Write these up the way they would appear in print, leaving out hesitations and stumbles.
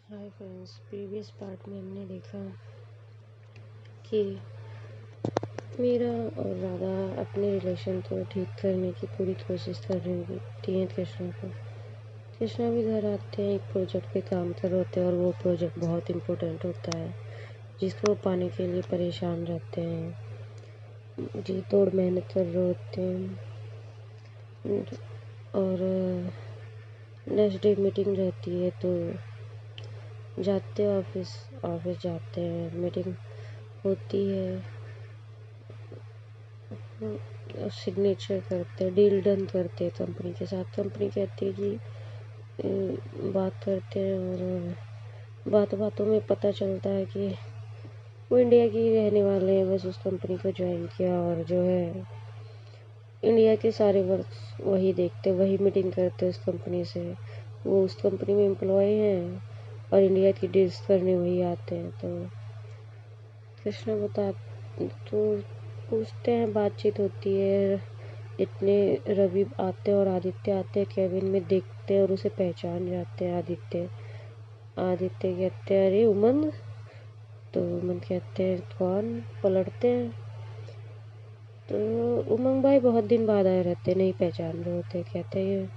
Hi friends, previous part में हमने देखा कि मीरा और राधा अपने रिलेशन को ठीक करने की पूरी कोशिश कर रही हैं कृष्णा को। कृष्णा भी घर आते हैं, एक प्रोजेक्ट पे काम कर रहे होते हैं और वो प्रोजेक्ट बहुत इम्पोर्टेंट होता है जिसको वो पाने के लिए परेशान रहते हैं, जी तोड़ मेहनत कर रहे होते हैं। और नेक्स्ट डे मीटिंग रहती है तो जाते हैं ऑफिस जाते हैं, मीटिंग होती है, सिग्नेचर करते हैं, डील डन करते हैं कंपनी के साथ। कंपनी कहती है कि बात करते हैं और बातों में पता चलता है कि वो इंडिया की रहने वाले हैं, बस उस कंपनी को ज्वाइन किया और जो है इंडिया के सारे वर्क वही देखते, वही मीटिंग करते उस कंपनी से। वो उस कंपनी में एम्प्लॉय हैं और इंडिया की डील्स करने वही आते हैं। तो कृष्णा तो पूछते हैं, बातचीत होती है, इतने रवि आते हैं और आदित्य आते हैं केबिन में, देखते हैं और उसे पहचान जाते हैं। आदित्य कहते हैं अरे उमंग। तो उमंग कहते हैं कौन, पलटते हैं तो उमंग भाई बहुत दिन बाद आए रहते, नहीं पहचान रहे होते। कहते हैं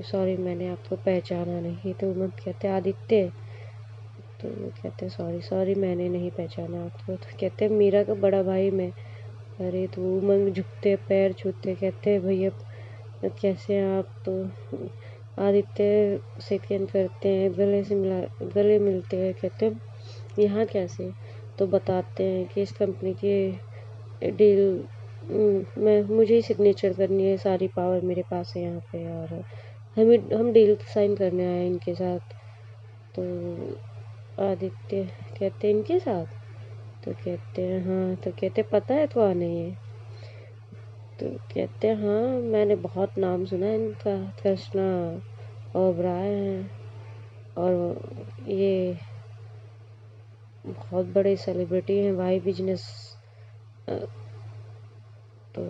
सॉरी मैंने आपको पहचाना नहीं। तो उमंग कहते हैं आदित्य। तो वो कहते हैं सॉरी मैंने नहीं पहचाना आपको। तो कहते हैं मीरा का बड़ा भाई मैं। अरे तो उमंग झुकते पैर छूते, कहते हैं भैया कैसे हैं आप। तो आदित्य सेकंड करते हैं, गले मिलते हैं, कहते हैं यहाँ कैसे। तो बताते हैं कि इस कंपनी की डील मैं मुझे ही सिग्नेचर करनी है, सारी पावर मेरे पास है यहाँ पे और हम डील साइन करने आए हैं इनके साथ। तो आदित्य कहते हैं इनके साथ। तो कहते हैं हाँ। तो कहते पता है कौन है ये। तो कहते हैं हाँ मैंने बहुत नाम सुना है इनका, कृष्णा ओबराय हैं और ये बहुत बड़े सेलिब्रिटी हैं, वाई बिजनेस। तो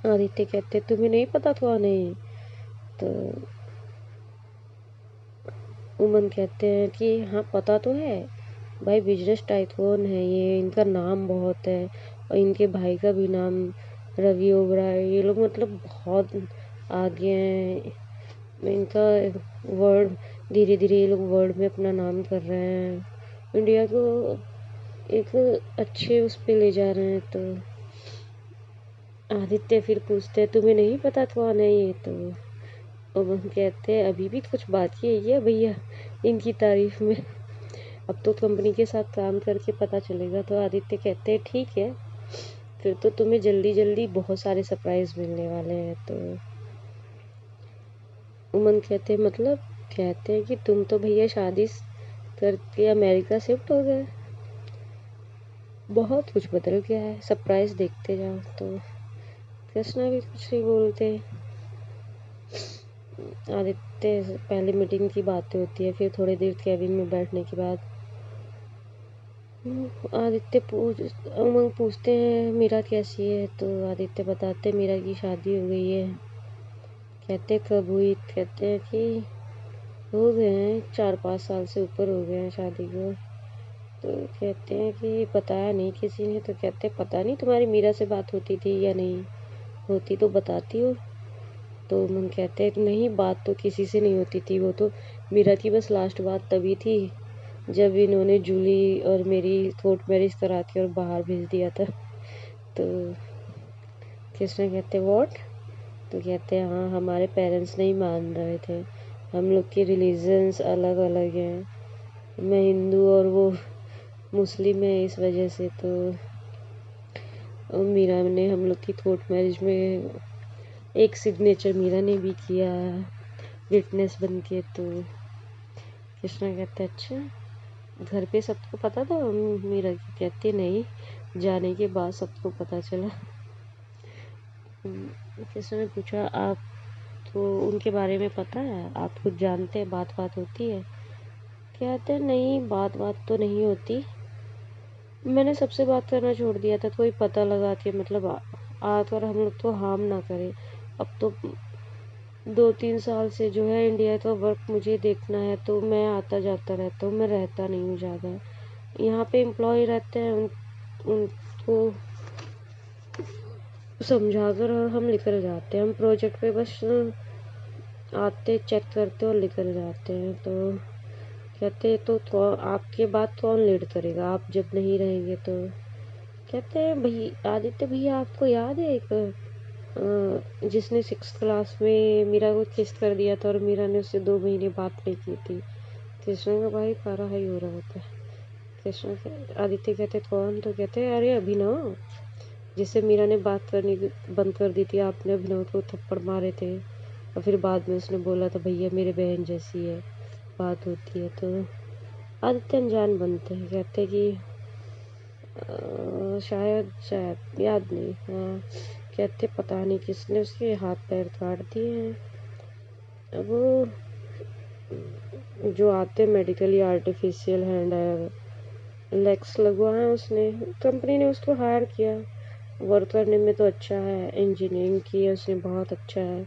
आदित्य कहते तुम्हें नहीं पता कौन है ये। तो उमन कहते हैं कि हाँ पता तो है भाई, बिजनेस टाइकून है ये, इनका नाम बहुत है और इनके भाई का भी नाम रवि ओबराय। ये लोग मतलब बहुत आगे हैं, इनका वर्ल्ड धीरे धीरे ये लोग वर्ल्ड में अपना नाम कर रहे हैं, इंडिया को एक अच्छे उस पे ले जा रहे हैं। तो आदित्य फिर पूछते हैं तुम्हें नहीं पता कौन है ये। तो उमन कहते हैं अभी भी कुछ बाकी है क्या भैया इनकी तारीफ में, अब तो कंपनी के साथ काम करके पता चलेगा। तो आदित्य कहते हैं ठीक है, फिर तो तुम्हें जल्दी जल्दी बहुत सारे सरप्राइज मिलने वाले हैं। तो उमन कहते हैं मतलब। कहते हैं कि तुम तो भैया शादी करके अमेरिका शिफ्ट हो गए, बहुत कुछ बदल गया है, सरप्राइज देखते जाओ। तो कृष्णा भी कुछ नहीं बोलते। आदित्य पहले मीटिंग की बातें होती है, फिर थोड़ी देर केबिन में बैठने के बाद उमंग पूछते हैं मीरा कैसी है। तो आदित्य बताते मीरा की शादी हो गई है। कहते कब हुई। कहते हैं कि हो गए हैं 4-5 साल से ऊपर हो गए हैं शादी को। तो कहते हैं कि बताया नहीं किसी ने। तो कहते हैं पता नहीं तुम्हारी मीरा से बात होती थी या नहीं, होती तो बताती हो। तो उमंग कहते हैं नहीं बात तो किसी से नहीं होती थी, वो तो मीरा की बस लास्ट बात तभी थी जब इन्होंने जूली और मेरी कोर्ट मैरिज करा के और बाहर भेज दिया था। तो कृष्णा कहते व्हाट। तो कहते हैं हाँ हमारे पेरेंट्स नहीं मान रहे थे, हम लोग के रिलीजन्स अलग अलग हैं, मैं हिंदू और वो मुस्लिम है, इस वजह से। तो मीरा ने हम लोग की कोर्ट मैरिज में एक सिग्नेचर मीरा ने भी किया विटनेस बन के। तो कृष्णा कहते अच्छा घर पे सबको पता था। मीरा की कहती नहीं, जाने के बाद सबको पता चला। कृष्णा ने पूछा आप तो उनके बारे में पता है, आप कुछ जानते हैं, बात होती है। कहते नहीं बात तो नहीं होती, मैंने सबसे बात करना छोड़ दिया था, कोई पता लगा के मतलब आकर हम लोग तो हार्म ना करे। अब तो 2-3 साल से जो है इंडिया का वर्क मुझे देखना है, तो मैं आता जाता रहता हूँ, मैं रहता नहीं हूँ ज़्यादा। यहाँ पे एम्प्लॉय रहते हैं, उनको समझाकर और हम निकल जाते हैं। हम प्रोजेक्ट पे बस आते, चेक करते और निकल जाते हैं। तो कहते तो आपके बाद कौन लीड करेगा, आप जब नहीं रहेंगे तो। कहते हैं भाई आदित्य भैया, आपको याद है एक जिसने 6th क्लास में मीरा को किस कर दिया था और मीरा ने उससे 2 महीने बात नहीं की थी। कृष्णा का भाई पारा हाई हो रहा होता है। आदित्य कहते कौन, तो कहते अरे अभिनव, जिससे मीरा ने बात करनी बंद कर दी थी, आपने अभिनव को थप्पड़ मारे थे और फिर बाद में उसने बोला था भैया मेरे बहन जैसी है, बात होती है। तो आदित्य अनजान बनते हैं, कहते कि शायद शायद याद नहीं। हाँ, कहते पता नहीं किसने उसके हाथ पैर काट दिए हैं। अब जो आते मेडिकली आर्टिफिशियल हैंड लेग्स लगवाए उसने, कंपनी ने उसको हायर किया। वर्क करने में तो अच्छा है, इंजीनियरिंग की है उसने, बहुत अच्छा है,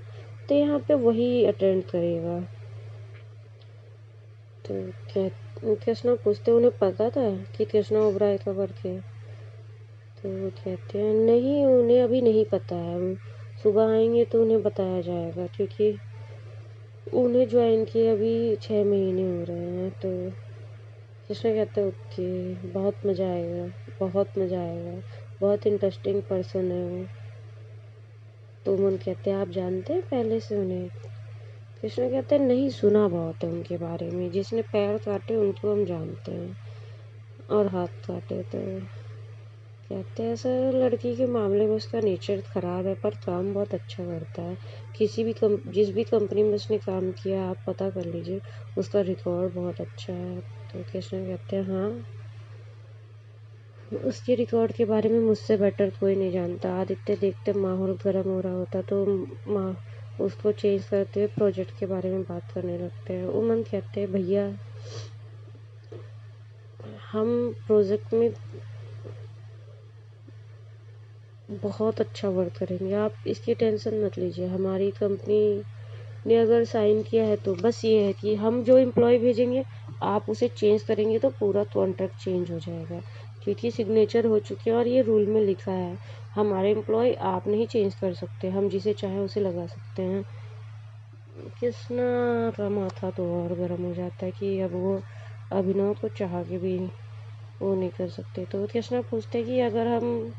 तो यहाँ पे वही अटेंड करेगा। तो कृष्णा पूछते उन्हें पता था कि कृष्णा ओबराय का वर्क है, तो वो कहते हैं नहीं, उन्हें अभी नहीं पता है, सुबह आएंगे तो उन्हें बताया जाएगा, क्योंकि उन्हें ज्वाइन किए अभी 6 महीने हो रहे हैं। तो कृष्णा कहते हैं ओके, बहुत मज़ा आएगा, बहुत मज़ा आएगा, बहुत इंटरेस्टिंग पर्सन है वो। तो मन कहते हैं आप जानते हैं पहले से उन्हें। कृष्णा कहते हैं नहीं, सुना बहुत है उनके बारे में, जिसने पैर काटे उनको हम जानते हैं और हाथ काटे। तो कहते हैं सर लड़की के मामले में उसका नेचर ख़राब है, पर काम बहुत अच्छा करता है। जिस भी कंपनी में उसने काम किया आप पता कर लीजिए, उसका रिकॉर्ड बहुत अच्छा है। तो कृष्णा कहते हैं हाँ, उसके रिकॉर्ड के बारे में मुझसे बेटर कोई नहीं जानता। आदित्य देखते माहौल गर्म हो रहा होता तो माँ उसको चेंज करते हुए प्रोजेक्ट के बारे में बात करने लगते हैं। उमन कहते हैं भैया हम प्रोजेक्ट में बहुत अच्छा वर्क करेंगे, आप इसकी टेंशन मत लीजिए। हमारी कंपनी ने अगर साइन किया है तो बस ये है कि हम जो एम्प्लॉय भेजेंगे आप उसे चेंज करेंगे तो पूरा कॉन्ट्रैक्ट चेंज हो जाएगा, क्योंकि सिग्नेचर हो चुके हैं और ये रूल में लिखा है। हमारे एम्प्लॉय आप नहीं चेंज कर सकते, हम जिसे चाहें उसे लगा सकते हैं। कृष्णा का माथा तो और गर्म हो जाता है कि अब वो अभिनव को चाह के भी वो नहीं कर सकते। तो कृष्णा पूछते हैं कि अगर हम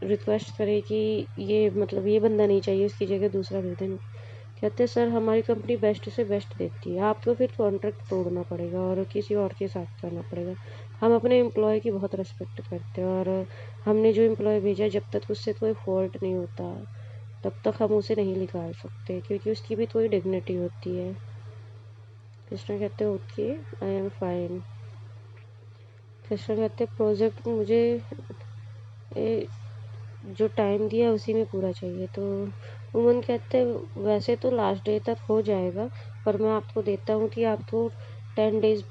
रिक्वेस्ट करें कि ये मतलब ये बंदा नहीं चाहिए, उसकी जगह दूसरा दे दें। कहते हैं सर हमारी कंपनी बेस्ट से बेस्ट देती है, आपको फिर कॉन्ट्रैक्ट तोड़ना पड़ेगा और किसी और के साथ करना पड़ेगा। हम अपने एम्प्लॉय की बहुत रिस्पेक्ट करते हैं और हमने जो एम्प्लॉय भेजा जब तक उससे कोई फॉल्ट नहीं होता तब तक हम उसे नहीं निकाल सकते, क्योंकि उसकी भी कोई डिग्निटी होती है। कृष्णा कहते हैं okay, I am fine. Krishna कहते हैं प्रोजेक्ट मुझे जो टाइम दिया उसी में पूरा चाहिए। तो उमन कहते हैं वैसे तो लास्ट डे तक हो जाएगा, पर मैं आपको देता हूँ कि आपको 10 डेज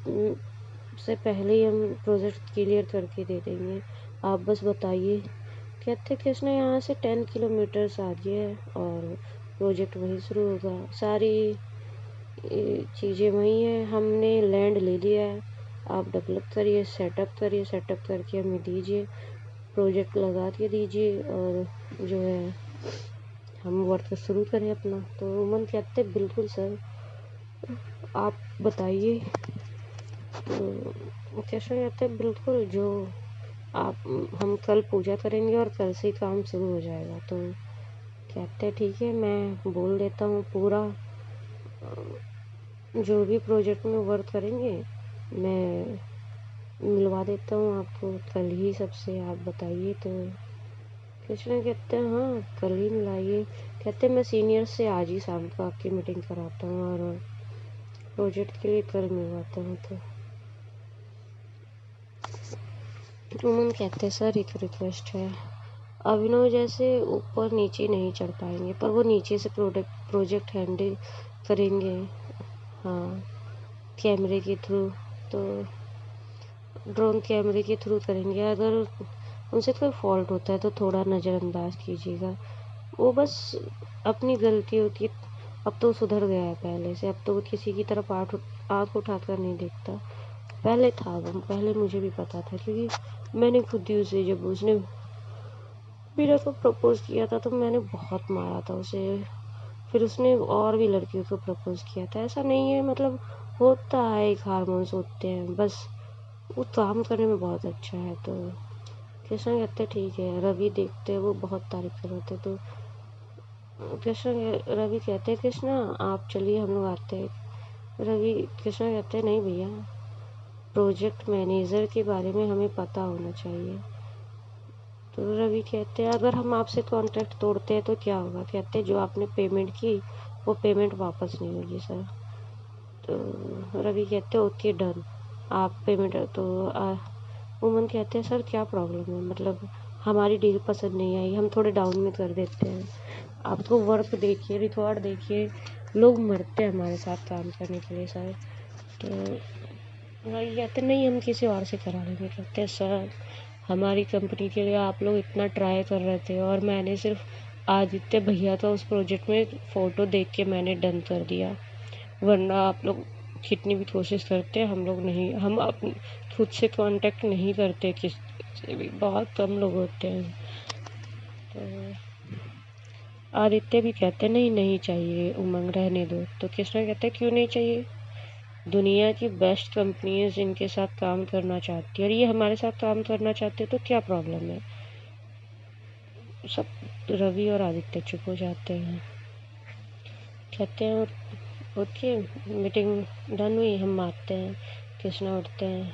से पहले ही हम प्रोजेक्ट क्लियर करके दे देंगे, आप बस बताइए। कहते कृष्णा यहाँ से 10 किलोमीटर्स आगे है और प्रोजेक्ट वहीं शुरू होगा, सारी चीज़ें वहीं हैं, हमने लैंड ले लिया है, आप डेवलप करिए, सेटअप करके हमें दीजिए, प्रोजेक्ट लगा के दीजिए और जो है हम वर्क शुरू करें अपना। तो उमन कहते बिल्कुल सर, आप बताइए। तो कैसे कहते हैं बिल्कुल, जो आप हम कल पूजा करेंगे और कल से ही काम शुरू हो जाएगा। तो कहते हैं ठीक है, मैं बोल देता हूँ पूरा जो भी प्रोजेक्ट में वर्क करेंगे मैं मिलवा देता हूँ आपको कल ही सबसे, आप बताइए। तो कृष्णा कहते हैं हाँ कल ही मिलाइए। कहते हैं मैं सीनियर से आज ही शाम को आपकी मीटिंग कराता हूँ और प्रोजेक्ट के लिए कल मिलवाता हूँ। तो उमन कहते हैं सर एक रिक्वेस्ट है, अभिनव जैसे ऊपर नीचे नहीं चढ़ पाएंगे, पर वो नीचे से प्रोजेक्ट हैंडल करेंगे, हाँ कैमरे के थ्रू, तो ड्रोन कैमरे के थ्रू करेंगे। अगर उनसे कोई फॉल्ट होता है तो थोड़ा नज़रअंदाज कीजिएगा, वो बस अपनी गलती होती है, अब तो सुधर गया है पहले से, अब तो वो किसी की तरफ आँख उठाकर नहीं देखता। पहले था वो, पहले मुझे भी पता था, क्योंकि मैंने खुद ही उसे, जब उसने मेरे को प्रपोज किया था तो मैंने बहुत मारा था उसे। फिर उसने और भी लड़कियों को प्रपोज किया था। ऐसा नहीं है, मतलब होता है, एक हार्मोन्स होते हैं बस। वो काम करने में बहुत अच्छा है। तो कृष्णा कहते ठीक है, रवि देखते हैं, वो बहुत तारीफ कर रहे थे। तो रवि कहते हैं कृष्णा आप चलिए, हम लोग आते हैं। कृष्णा कहते हैं नहीं भैया, प्रोजेक्ट मैनेजर के बारे में हमें पता होना चाहिए। तो रवि कहते हैं अगर हम आपसे कॉन्ट्रैक्ट तोड़ते हैं तो क्या होगा? कहते हैं जो आपने पेमेंट की वो पेमेंट वापस नहीं होगी सर। तो रवि कहते हैं ओके डन, आप पेमेंट। तो उमन कहते हैं सर क्या प्रॉब्लम है, मतलब हमारी डील पसंद नहीं आई, हम थोड़े डाउन में कर देते हैं। आपको वर्क देखिए, रिकॉर्ड देखिए, लोग मरते हैं हमारे साथ काम करने के लिए सर। तो रवि कहते नहीं हम किसी और से करा लेंगे। कहते हैं सर हमारी कंपनी के लिए आप लोग इतना ट्राई कर रहे थे और मैंने सिर्फ आदित्य भैया का उस प्रोजेक्ट में फ़ोटो देख के मैंने डन कर दिया, वरना आप लोग कितनी भी कोशिश करते हैं हम लोग नहीं, हम अपने खुद से कांटेक्ट नहीं करते किसी से भी, बहुत कम लोग होते हैं। तो आदित्य भी कहते नहीं नहीं चाहिए उमंग, रहने दो। तो कृष्णा कहते क्यों नहीं चाहिए? दुनिया की बेस्ट कंपनीज जिनके साथ काम करना चाहती है और ये हमारे साथ काम करना चाहते हैं, तो क्या प्रॉब्लम है? सब रवि और आदित्य चुप हो जाते हैं। कहते हैं ओके, मीटिंग डन हुई, हम आते हैं। कृष्णा उठते हैं,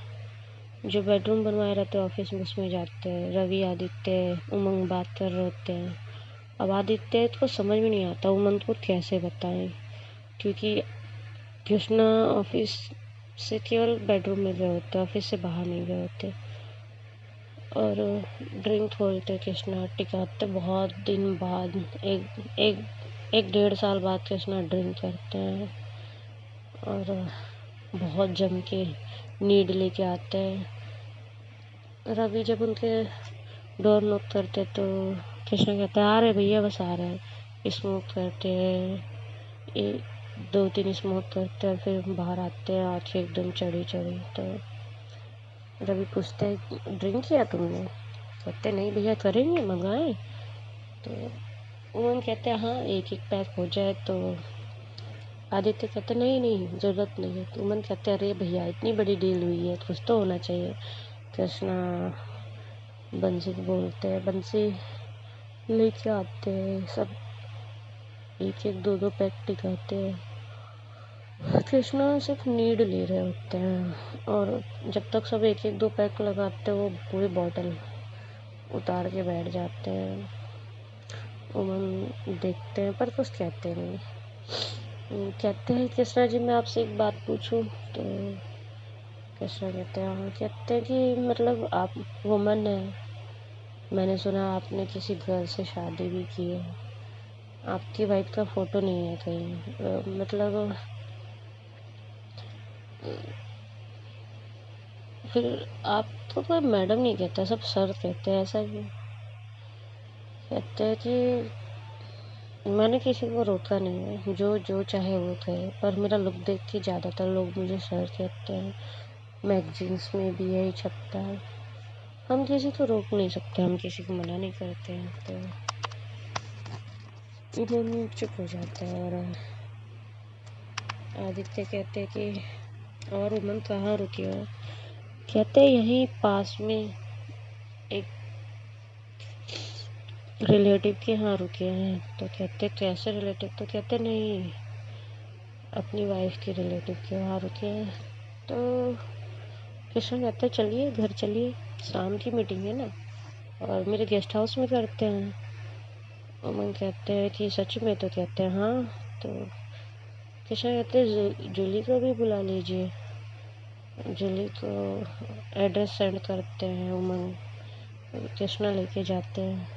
जो बेडरूम बनवाए रहते हैं ऑफिस में उसमें जाते हैं। रवि आदित्य उमंग बात कर रहे होते हैं। अब आदित्य को समझ में नहीं आता उमंग को कैसे बताएं, क्योंकि कृष्णा ऑफिस से केवल बेडरूम में गए होते, ऑफिस से बाहर नहीं गए होते। और ड्रिंक खोलते कृष्णा, टिकाते बहुत दिन बाद, एक डेढ़ साल बाद कृष्णा ड्रिंक करते हैं और बहुत जम के नीड लेके आते हैं। रवि जब उनके डोर नॉक करते तो कृष्णा कहता है आ रहे भैया, बस आ रहे हैं। स्मोक करते हैं, 2-3 स्मोक करते हैं, फिर बाहर आते हैं, आँखें एकदम चढ़ी चढ़ी। तो रवि पूछते हैं ड्रिंक किया तुमने? कहते नहीं भैया, करेंगे मंगाएं? तो उमन कहते हैं हाँ, एक पैक हो जाए। तो आदित्य कहते नहीं नहीं ज़रूरत नहीं है। तो उमन कहते अरे भैया इतनी बड़ी डील हुई है, कुछ तो होना चाहिए। कृष्णा बंसी को बोलते हैं, बंसी लेके आते हैं, सब एक दो पैक टिकाते हैं। कृष्णा सिर्फ नीड ले रहे होते हैं और जब तक सब एक दो पैक लगाते हैं वो पूरी बॉटल उतार के बैठ जाते हैं। उमन देखते हैं पर कुछ कहते नहीं। कहते हैं कृष्णा जी मैं आपसे एक बात पूछूं? तो कृष्णा कहते हैं हाँ। कहते हैं कि मतलब आप वुमन है, मैंने सुना आपने किसी गर्ल से शादी भी की है, आपकी वाइफ का फ़ोटो नहीं है कहीं, मतलब फिर आप तो कोई मैडम नहीं कहता, सब सर कहते हैं, ऐसा क्यों? कहते हैं कि मैंने किसी को रोका नहीं है, जो जो चाहे वो कहे, पर मेरा लुक देख के ज़्यादातर लोग मुझे सर कहते हैं, मैगजीन्स में भी यही छपता है। हम किसी को रोक नहीं सकते, हम किसी को मना नहीं करते हैं। तो उमन चुप हो जाता है और आदित्य कहते हैं कि और उमन कहाँ रुकी हो? कहते हैं यहीं पास में एक रिलेटिव के यहाँ रुके हैं। तो कहते कैसे रिलेटिव? तो कहते नहीं, अपनी वाइफ के रिलेटिव के वहाँ रुके हैं। तो कृष्ण कहते चलिए घर चलिए, शाम की मीटिंग है ना, और मेरे गेस्ट हाउस में करते हैं। उमन कहते हैं कि सच में? तो कहते हैं हाँ। तो कृष्ण कहते हैं जूली को भी बुला लीजिए। जूली को एड्रेस सेंड करते हैं उमन, कृष्णा लेके जाते हैं।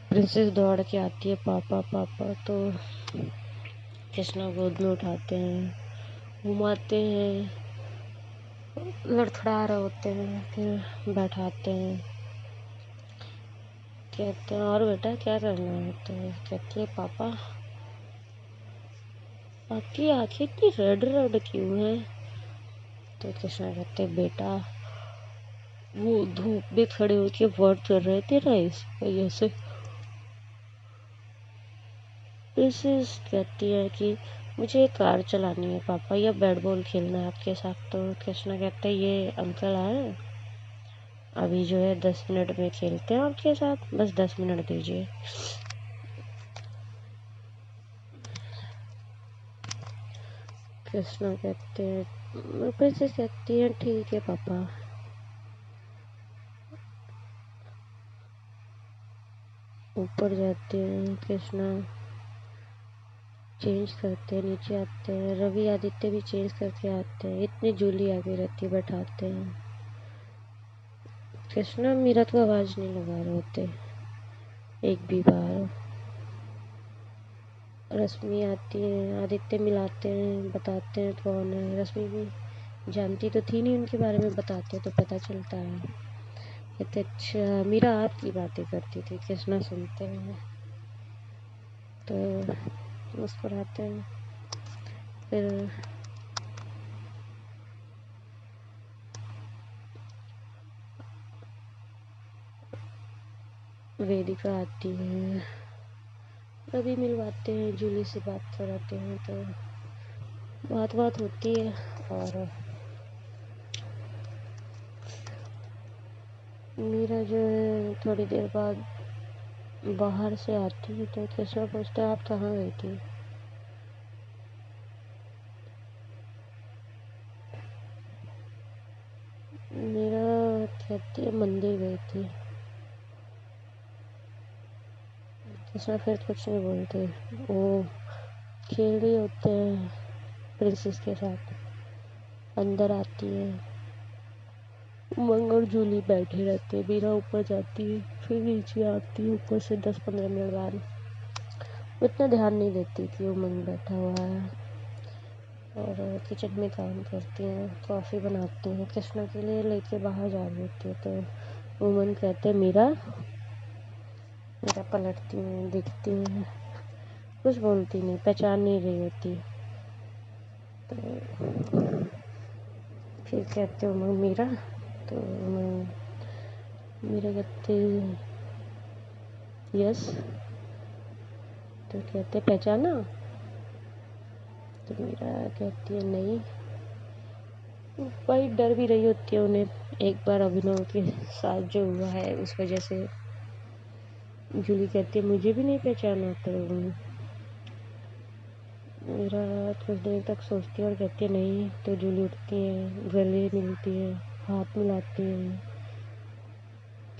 प्रिंसेस दौड़ के आती है पापा पापा। तो कृष्णा गोद में उठाते हैं, घुमाते हैं, लड़खड़ा रहे होते हैं, फिर बैठाते हैं। कहते हैं और बेटा क्या करना है, तो कहती है पापा आपकी आंखें इतनी रेड रेड क्यों हैं। तो कृष्णा कहते हैं बेटा वो धूप में खड़े होके वर्क कर रहे थे ना, इस वजह से। प्रिंसेस कहती है कि मुझे कार चलानी है पापा, या बैट बॉल खेलना है आपके साथ। तो कृष्णा कहते हैं ये अंकल आए, अभी जो है 10 मिनट में खेलते हैं आपके साथ, बस 10 मिनट दीजिए। कृष्णा कहते हैं, प्रिंसेस कहती है ठीक है पापा। ऊपर जाते हैं, कृष्णा चेंज करते हैं, नीचे आते हैं, रवि आदित्य भी चेंज करके आते हैं, इतनी जूली आगे रहती बैठाते हैं। कृष्णा मीरा को आवाज नहीं लगा रहे होते एक भी बार। रश्मि आती है, आदित्य मिलाते हैं, बताते हैं कौन है। रश्मि भी जानती तो थी नहीं उनके बारे में, बताते तो पता चलता है। कहते अच्छा मीरा आपकी बातें करती थी। कृष्णा सुनते हैं तो मुस्कुराते हैं। फिर वेदिका आती है, रवि मिलवाते हैं, जूली से बात कराते हैं, तो बात होती है। और मीरा जो है थोड़ी देर बाद बाहर से आती है, तो कृष्णा पूछता है आप कहाँ गई थी। मीरा कहती है मंदिर गई थी। कृष्णा फिर कुछ नहीं बोलते, वो खेल रहे होते हैं प्रिंसेस के साथ। अंदर आती है, उमंग और जूली बैठे रहते हैं। मीरा ऊपर जाती है, फिर नीचे आती है ऊपर से 10-15 मिनट बाद। वो इतना ध्यान नहीं देती कि उमंग बैठा हुआ है, और किचन में काम करती हैं, कॉफ़ी बनाती हैं, कृष्णा के लिए लेके बाहर जा रही होती है। तो उमंग कहते हैं मीरा पलटती हैं, दिखती हैं, कुछ बोलती नहीं, पहचान नहीं रही होती। तो फिर कहते उमंग मीरा, तो मीरा कहते यस। तो कहते पहचाना। तो मीरा कहती है नहीं। भाई डर भी रही होती है उन्हें, एक बार अभिनव के साथ जो हुआ है उस वजह से। जूली कहती है मुझे भी नहीं पहचाना। तो मीरा कुछ देर तक सोचती है और कहती है नहीं। तो जूली उठती है, गले मिलती है, हाथ मिलाती है।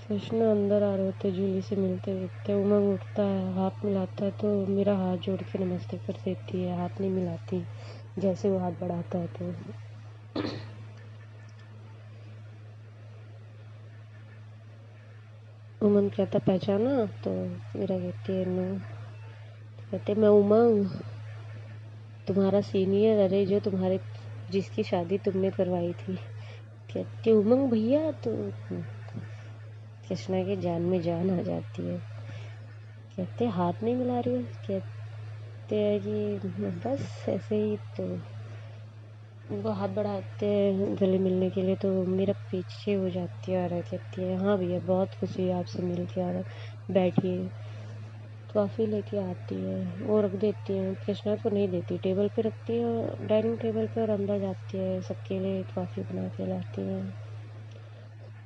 कृष्णा अंदर आ रहे होते जूली से मिलते देखते, उमंग उठता है, हाथ मिलाता है, तो मेरा हाथ जोड़ के नमस्ते कर देती है, हाथ नहीं मिलाती जैसे वो हाथ बढ़ाता है। तो उमंग कहता पहचाना। तो मेरा कहती है नो। कहते मैं उमंग तुम्हारा सीनियर, अरे जो तुम्हारे जिसकी शादी तुमने करवाई थी। कहती उमंग भैया। तो कृष्णा के जान में जान आ जाती है। कहते हाथ नहीं मिला रही हो। कहते हैं कि बस ऐसे ही। तो वो हाथ बढ़ाते हैं गले मिलने के लिए, तो मेरा पीछे हो जाती है और कहती है हाँ भैया बहुत खुशी है आपसे मिल के, और बैठिए। कॉफ़ी लेके आती है, वो रख देती है, कृष्णा को नहीं देती, टेबल पे रखती है डाइनिंग टेबल पे, और अंदर जाती है सबके लिए कॉफ़ी बना के लाती है,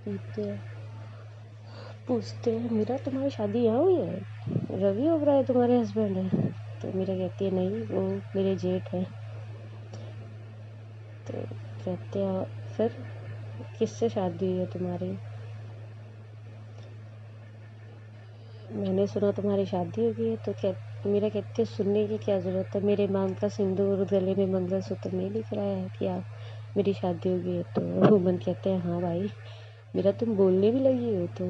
पीते हैं। पूछते हैं मीरा तुम्हारी शादी यहाँ हुई है, रवि ओबराय तुम्हारे हस्बैंड है। तो मीरा कहती है नहीं वो मेरे जेठ है। तो कहते हैं फिर किससे शादी हुई है तुम्हारी। मैंने सुना तुम्हारी शादी हो गई है। तो मीरा कहती है सुनने की क्या ज़रूरत है, मेरे मांग का सिंदूर गले में मंगलसूत्र नहीं दिख रहा है क्या मेरी शादी हो गई है। तो उमन कहते हैं हाँ भाई मेरा तुम बोलने भी लगी हो। तो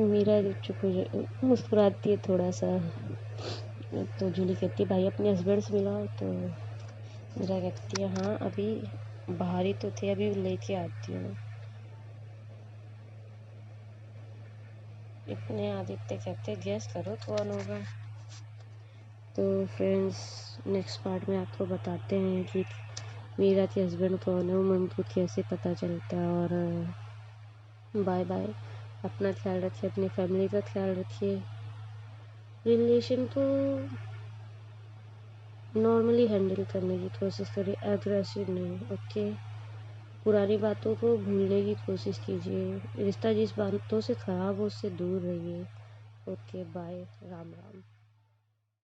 मीरा चुप हो मुस्कुराती है थोड़ा सा। तो जूली कहती है भाई अपने हस्बैंड से मिलाओ। तो मीरा कहती है हाँ अभी बाहर ही तो थे, अभी लेके आती हूँ। इतने आदित्य कहते गेस करो कौन होगा। तो फ्रेंड्स नेक्स्ट पार्ट में आपको बताते हैं कि मीरा के हस्बैंड कौन है, वो ममता को कैसे पता चलता है। और बाय बाय, अपना ख्याल रखिए, अपनी फैमिली का ख्याल रखिए। रिलेशन को नॉर्मली हैंडल करने की कोशिश करिए, एग्रेसिव नहीं। ओके, पुरानी बातों को भूलने की कोशिश कीजिए, रिश्ता जिस बातों से ख़राब हो उससे दूर रहिए। Okay bye, Ram Ram.